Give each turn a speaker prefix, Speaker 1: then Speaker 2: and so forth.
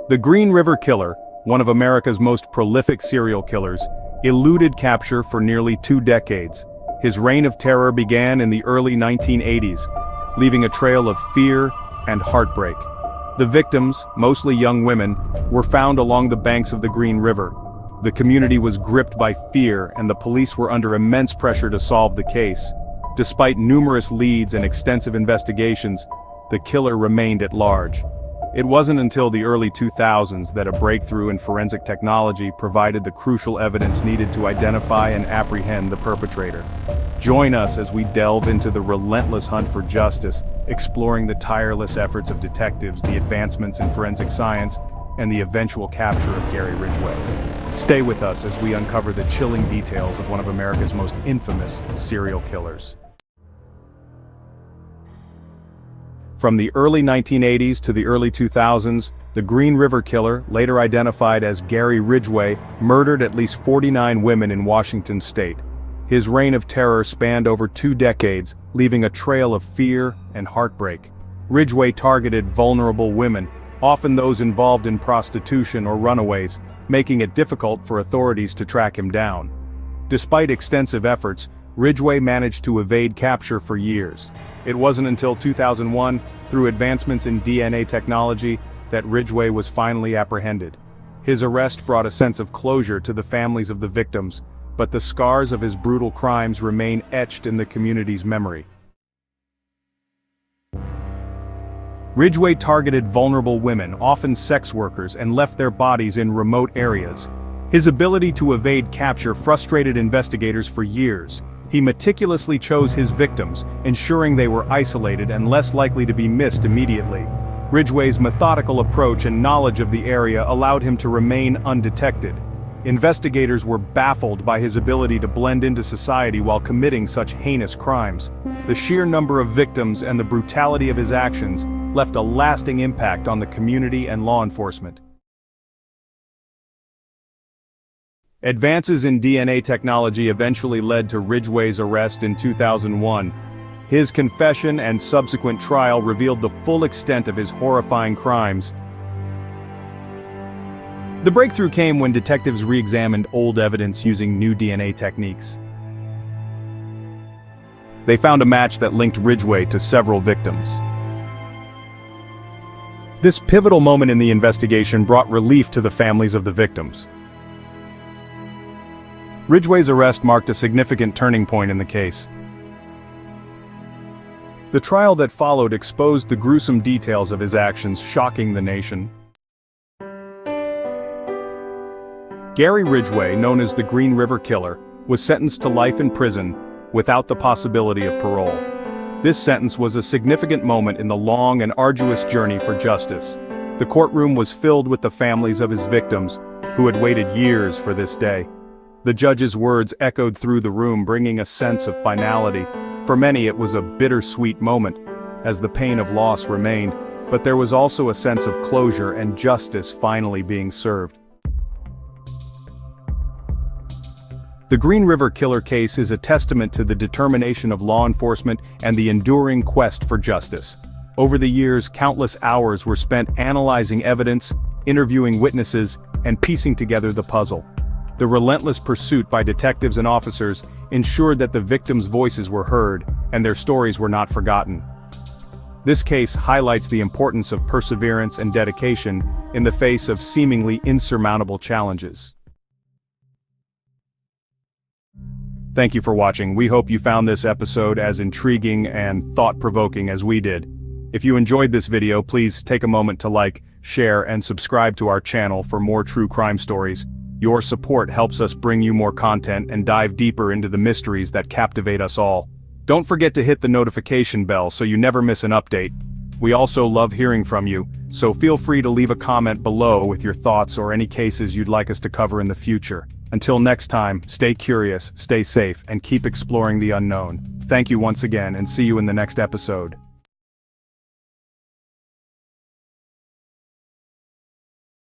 Speaker 1: The Green River Killer, one of America's most prolific serial killers, eluded capture for nearly 2 decades. His reign of terror began in the early 1980s, leaving a trail of fear and heartbreak. The victims, mostly young women, were found along the banks of the Green River. The community was gripped by fear, and the police were under immense pressure to solve the case. Despite numerous leads and extensive investigations, the killer remained at large. It wasn't until the early 2000s that a breakthrough in forensic technology provided the crucial evidence needed to identify and apprehend the perpetrator. Join us as we delve into the relentless hunt for justice, exploring the tireless efforts of detectives, the advancements in forensic science, and the eventual capture of Gary Ridgway. Stay with us as we uncover the chilling details of one of America's most infamous serial killers. From the early 1980s to the early 2000s, the Green River Killer, later identified as Gary Ridgway, murdered at least 49 women in Washington state. His reign of terror spanned over 2 decades, leaving a trail of fear and heartbreak. Ridgway targeted vulnerable women, often those involved in prostitution or runaways, making it difficult for authorities to track him down. Despite extensive efforts, Ridgway managed to evade capture for years. It wasn't until 2001, through advancements in DNA technology, that Ridgway was finally apprehended. His arrest brought a sense of closure to the families of the victims, but the scars of his brutal crimes remain etched in the community's memory. Ridgway targeted vulnerable women, often sex workers, and left their bodies in remote areas. His ability to evade capture frustrated investigators for years. He meticulously chose his victims, ensuring they were isolated and less likely to be missed immediately. Ridgway's methodical approach and knowledge of the area allowed him to remain undetected. Investigators were baffled by his ability to blend into society while committing such heinous crimes. The sheer number of victims and the brutality of his actions left a lasting impact on the community and law enforcement. Advances in DNA technology eventually led to Ridgway's arrest in 2001. His confession and subsequent trial revealed the full extent of his horrifying crimes. The breakthrough came when detectives re-examined old evidence using new DNA techniques. They found a match that linked Ridgway to several victims. This pivotal moment in the investigation brought relief to the families of the victims. Ridgway's arrest marked a significant turning point in the case. The trial that followed exposed the gruesome details of his actions, shocking the nation. Gary Ridgway, known as the Green River Killer, was sentenced to life in prison without the possibility of parole. This sentence was a significant moment in the long and arduous journey for justice. The courtroom was filled with the families of his victims, who had waited years for this day. The judge's words echoed through the room, bringing a sense of finality. For many, it was a bittersweet moment, as the pain of loss remained, but there was also a sense of closure and justice finally being served. The Green River Killer case is a testament to the determination of law enforcement and the enduring quest for justice. Over the years, countless hours were spent analyzing evidence, interviewing witnesses, and piecing together the puzzle. The relentless pursuit by detectives and officers ensured that the victims' voices were heard and their stories were not forgotten. This case highlights the importance of perseverance and dedication in the face of seemingly insurmountable challenges. Thank you for watching. We hope you found this episode as intriguing and thought-provoking as we did. If you enjoyed this video, please take a moment to like, share, and subscribe to our channel for more true crime stories. Your support helps us bring you more content and dive deeper into the mysteries that captivate us all. Don't forget to hit the notification bell so you never miss an update. We also love hearing from you, so feel free to leave a comment below with your thoughts or any cases you'd like us to cover in the future. Until next time, stay curious, stay safe, and keep exploring the unknown. Thank you once again, and see you in the next episode.